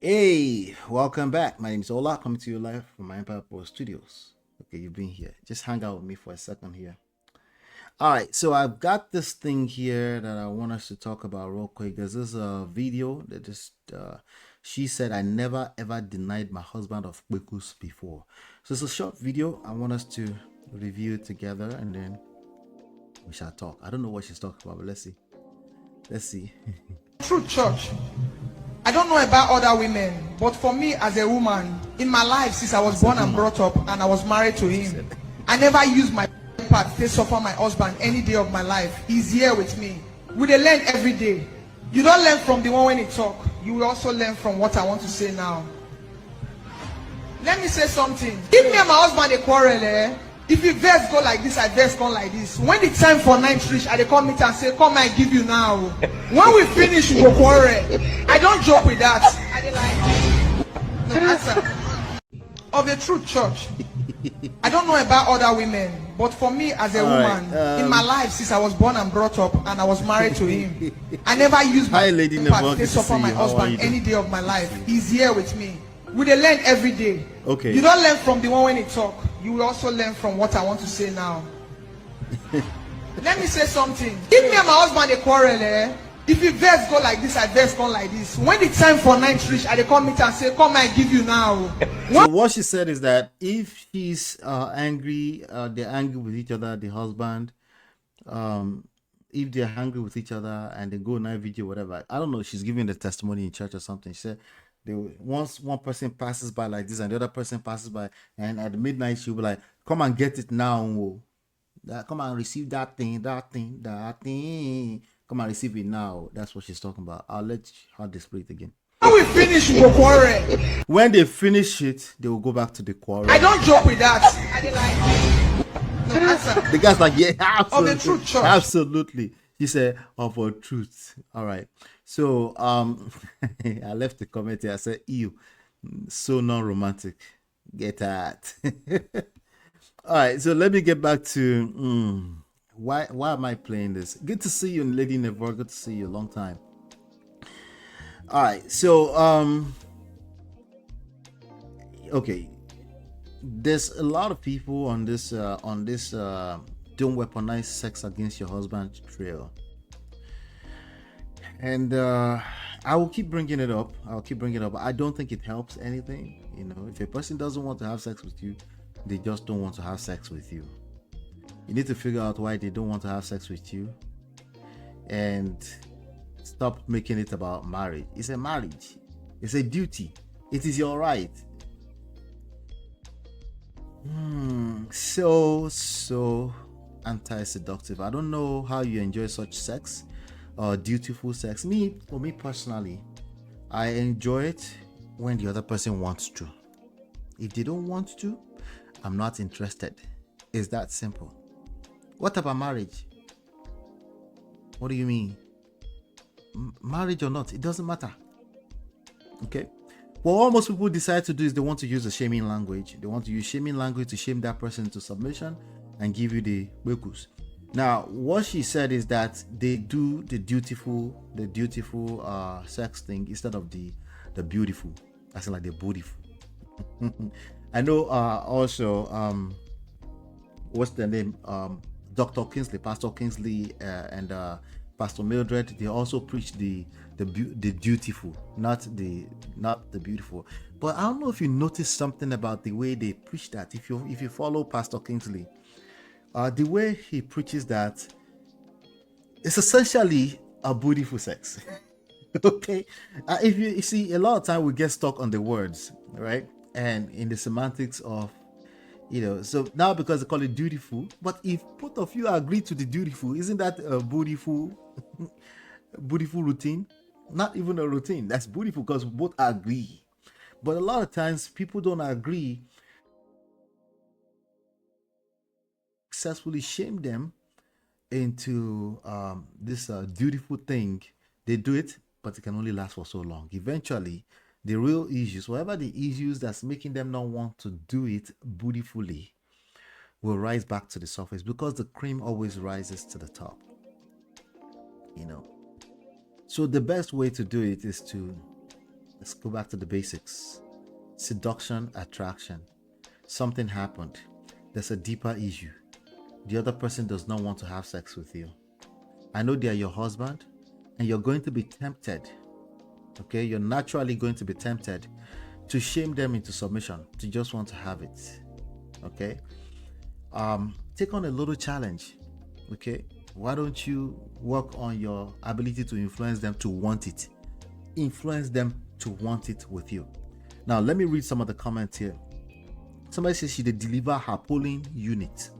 Hey, welcome back. My name is Ola, coming to you live from my Empire Pro Studios. Okay, you've been here. Just hang out with me for a second here. All right, so I've got this thing here that I want us to talk about real quick. There's this video that she said, I never ever denied my husband of KPEKUS before. So it's a short video. I want us to review it together and then we shall talk. I don't know what she's talking about, but let's see. Let's see. True church. I don't know about other women, but for me as a woman, in my life since I was born and brought up and I was married to him, I never used my part to suffer my husband any day of my life. He's here with me. We dey learn every day. You don't learn from the one when he talk. You will also learn from what I want to say now. Let me say something. If me and my husband a quarrel, if you verse go like this, I verse go like this. When the time for night reach, I dey come meet and say, come I give you now. When we finish, we go quarrel. I don't joke with that. I dey like, no answer. Of the true church. I don't know about other women, but for me as a woman, in my life since I was born and brought up and I was married to him, I never used my part to suffer my husband any day of my life. He's here with me. We dey learn every day. Okay. You don't learn from the one when he talk. You will also learn from what I want to say now. Let me say something. If me and my husband a quarrel, if you verse go like this, I verse go like this. When the time for night reach, I dey come meet and say, come I give you now. So what she said is that if she's angry, they're angry with each other, the husband, if they're angry with each other and they go night video, whatever. I don't know. She's giving the testimony in church or something. She said once one person passes by like this and the other person passes by, and at midnight she'll be like, "Come and get it now, oh. Come and receive that thing, that thing, that thing. Come and receive it now." That's what she's talking about. I'll let her display it again. When we finish, we go quarrel. When they finish it, they will go back to the quarrel. I don't joke with that. I dey like, no answer. The guy's like, yeah, absolutely. Of the true church. Absolutely. He said, of a truth. All right. So I left the comment here. I said, ew, so non-romantic. Get that. All right. So let me get back to why am I playing this? Good to see you, Lady Never. Good to see you. Long time. All right. So okay. There's a lot of people on this don't weaponize sex against your husband trail, and I will keep bringing it up. I don't think it helps anything. You know, if a person doesn't want to have sex with you, they just don't want to have sex with you. You need to figure out why they don't want to have sex with you and stop making it about marriage. It's a marriage. It's a duty. It is your right. So anti-seductive. I don't know how you enjoy such sex or dutiful sex. For me personally, I enjoy it when the other person wants to. If they don't want to, I'm not interested. It's that simple. What about marriage? What do you mean? Marriage or not, it doesn't matter. Okay. Well, what most people decide to do is they want to use the shaming language. They want to use shaming language to shame that person into submission and give you the KPEKUS. Now, what she said is that they do the dutiful sex thing instead of the beautiful. I say like the beautiful. I know. Also, what's the name? Dr. Kingsley, Pastor Kingsley, and Pastor Mildred. They also preach the dutiful, not the beautiful. But I don't know if you noticed something about the way they preach that. If you follow Pastor Kingsley, the way he preaches that, it's essentially a beautiful sex. Okay, if you see, a lot of time we get stuck on the words, right, and in the semantics of, so now because they call it dutiful, but if both of you agree to the dutiful, isn't that a beautiful routine? Not even a routine. That's beautiful because we both agree. But a lot of times people don't agree. Successfully shame them into this dutiful thing. They do it, but it can only last for so long. Eventually, the real issues, whatever the issues that's making them not want to do it beautifully, will rise back to the surface because the cream always rises to the top. So the best way to do it is to Let's go back to the basics. Seduction, attraction. Something happened. There's a deeper issue. The other person does not want to have sex with you. I know they are your husband, and you're going to be tempted. Okay, you're naturally going to be tempted to shame them into submission, to just want to have it. Okay, take on a little challenge. Okay, why don't you work on your ability to influence them to want it? Influence them to want it with you. Now, let me read some of the comments here. Somebody says she did deliver her polling unit.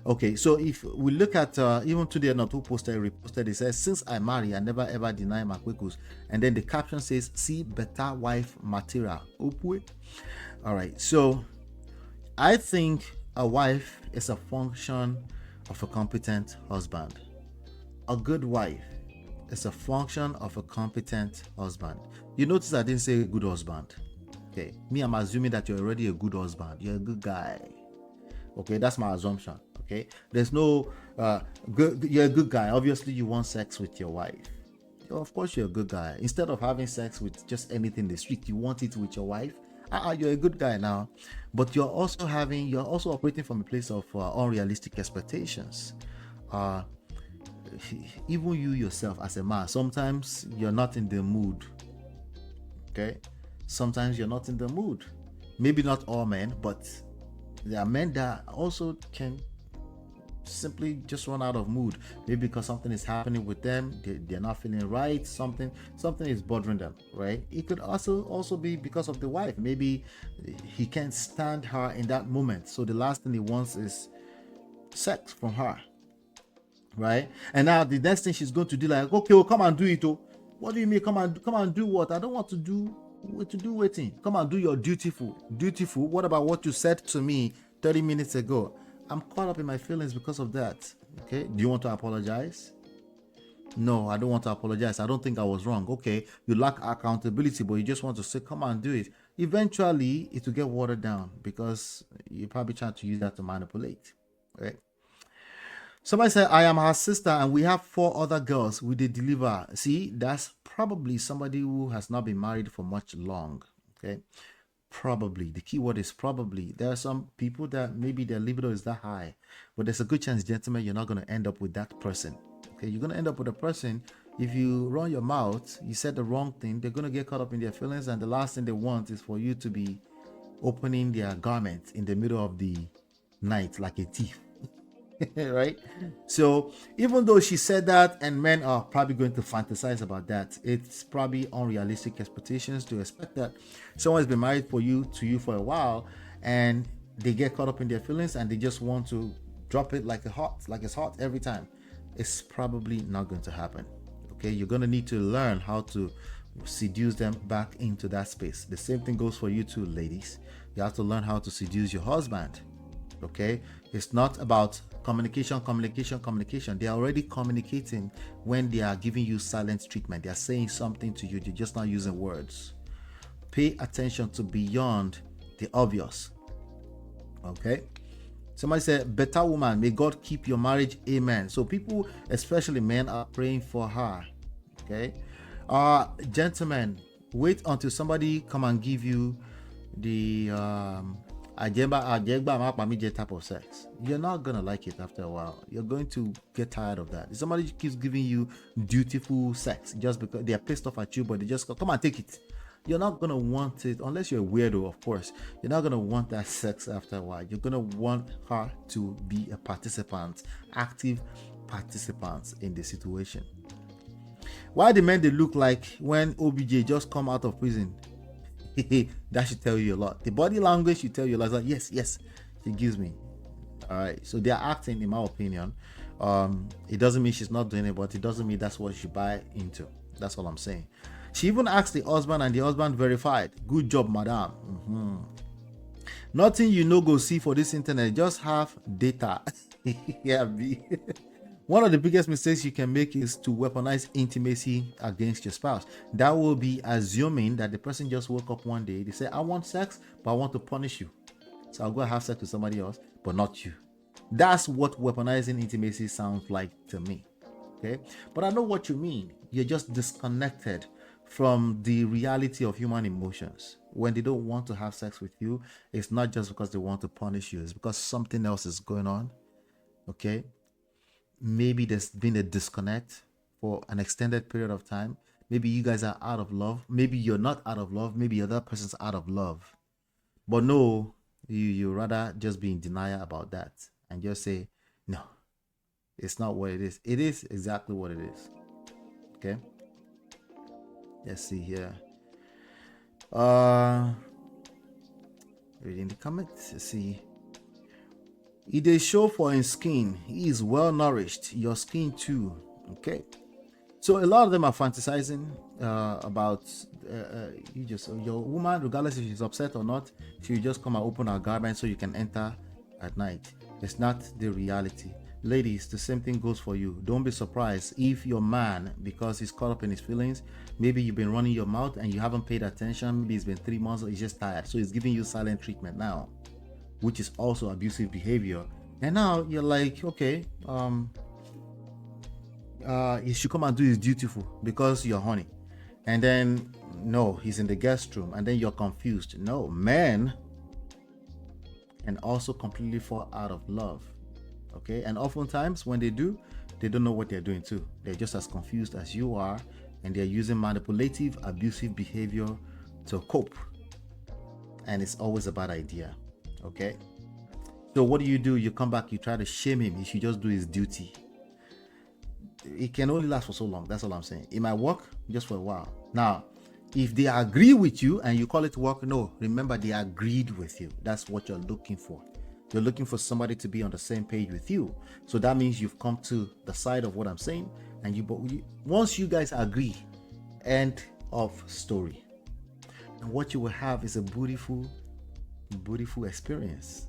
Okay, so if we look at even today, not who reposted, it says, since I marry, I never ever deny my KPEKUS. And then the caption says, see better wife material. All right, so I think a wife is a function of a competent husband. A good wife is a function of a competent husband. You notice I didn't say good husband. Okay, me, I'm assuming that you're already a good husband. You're a good guy. Okay, that's my assumption. Okay, there's no you're a good guy. Obviously, you want sex with your wife. Of course, you're a good guy. Instead of having sex with just anything in the street, you want it with your wife. You're a good guy now, but you're also operating from a place of unrealistic expectations. Even you yourself as a man, sometimes you're not in the mood. Okay, sometimes you're not in the mood. Maybe not all men, but there are men that also can simply just run out of mood, maybe because something is happening with them, they're not feeling right, something is bothering them, right? It could also be because of the wife. Maybe he can't stand her in that moment, so the last thing he wants is sex from her, right? And now the next thing she's going to do, like, okay, well, come and do it. Oh, what do you mean come and do what? I don't want to do waiting. Come and do your dutiful. What about what you said to me 30 minutes ago? I'm caught up in my feelings because of that. Okay, do you want to apologize? No, I don't want to apologize. I don't think I was wrong. Okay, you lack accountability, but you just want to say, come and do it. Eventually, it will get watered down because you're probably trying to use that to manipulate, right? Somebody said, I am her sister and we have 4 other girls. We did deliver. See, that's probably somebody who has not been married for much long. Okay. Probably. The key word is probably. There are some people that maybe their libido is that high, but there's a good chance, gentlemen, you're not going to end up with that person. Okay. You're going to end up with a person. If you run your mouth, you said the wrong thing, they're going to get caught up in their feelings. And the last thing they want is for you to be opening their garment in the middle of the night like a thief. Right? So even though she said that, and men are probably going to fantasize about that, it's probably unrealistic expectations to expect that someone's been married to you for a while, and they get caught up in their feelings and they just want to drop it like it's hot every time. It's probably not going to happen. Okay, you're going to need to learn how to seduce them back into that space. The same thing goes for you too, ladies. You have to learn how to seduce your husband. Okay, it's not about communication. They are already communicating when they are giving you silent treatment. They are saying something to you, they're just not using words. Pay attention to beyond the obvious. Okay, somebody said, better woman, may God keep your marriage, amen. So people, especially men, are praying for her. Okay, gentlemen, wait until somebody come and give you the type of sex. You're not gonna like it after a while. You're going to get tired of that. If somebody keeps giving you dutiful sex just because they are pissed off at you, but they just go, come and take it. You're not gonna want it unless you're a weirdo, of course. You're not gonna want that sex after a while. You're gonna want her to be a participant, active participant in the situation. Why the men they look like when OBJ just come out of prison? That should tell you a lot. The body language should tell you a lot. Like, yes, she gives me. All right, so they are acting, in my opinion. It doesn't mean she's not doing it, but it doesn't mean that's what she buy into. That's all I'm saying. She even asked the husband, and the husband verified. Good job, madam. Nothing you know go see for this internet. Just have data. Yeah, B. One of the biggest mistakes you can make is to weaponize intimacy against your spouse. That will be assuming that the person just woke up one day. They say, I want sex, but I want to punish you. So I'll go have sex with somebody else, but not you. That's what weaponizing intimacy sounds like to me. Okay? But I know what you mean. You're just disconnected from the reality of human emotions. When they don't want to have sex with you, it's not just because they want to punish you, it's because something else is going on. Okay? Maybe there's been a disconnect for an extended period of time. Maybe you guys are out of love. Maybe you're not out of love. Maybe the other person's out of love. But no, you rather just be in denial about that and just say, no, it's not what it is. It is exactly what it is. Okay? Let's see here. Reading the comments. Let's see. It is show for his skin. He is well nourished. Your skin too. Okay. So a lot of them are fantasizing about your woman, regardless if she's upset or not, she'll just come and open her garment so you can enter at night. It's not the reality. Ladies, the same thing goes for you. Don't be surprised if your man, because he's caught up in his feelings, maybe you've been running your mouth and you haven't paid attention. Maybe it's been 3 months or he's just tired. So he's giving you silent treatment now, which is also abusive behavior. And now you're like, okay, he should come and do his dutiful because you're horny. And then, no, he's in the guest room. And then you're confused. No, men can also completely fall out of love. Okay, and oftentimes when they do, they don't know what they're doing too. They're just as confused as you are, and they're using manipulative, abusive behavior to cope. And it's always a bad idea. Okay, so what do? You come back, you try to shame him. He should just do his duty. It can only last for so long. That's all I'm saying. It might work just for a while. Now, if they agree with you and you call it work, no, remember they agreed with you. That's what you're looking for. You're looking for somebody to be on the same page with you. So that means you've come to the side of what I'm saying. And once you guys agree, end of story. And what you will have is a beautiful, beautiful experience.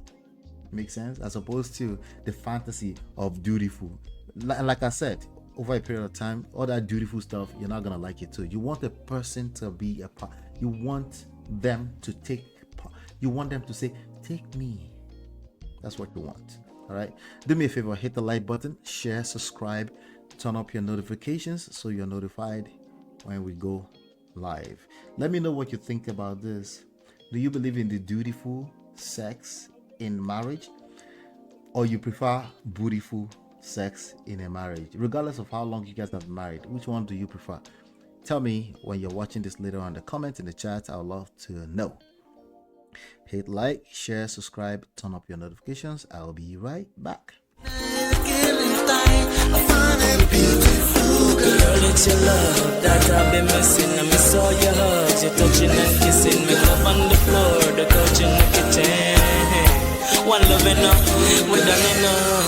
Makes sense? As opposed to the fantasy of dutiful. Like I said, over a period of time, all that dutiful stuff, you're not going to like it too. You want a person to be a part. You want them to take part. You want them to say, take me. That's what you want. All right. Do me a favor, hit the like button, share, subscribe, turn up your notifications so you're notified when we go live. Let me know what you think about this. Do you believe in the dutiful sex in marriage, or you prefer beautiful sex in a marriage? Regardless of how long you guys have been married, which one do you prefer? Tell me when you're watching this later on in the comments in the chat. I would love to know. Hit like, share, subscribe, turn up your notifications. I'll be right back. Girl, it's your love that I've been missing. I miss all your hugs, your touching and kissing. Make love on the floor, the couch in the kitchen. One love enough, we done enough.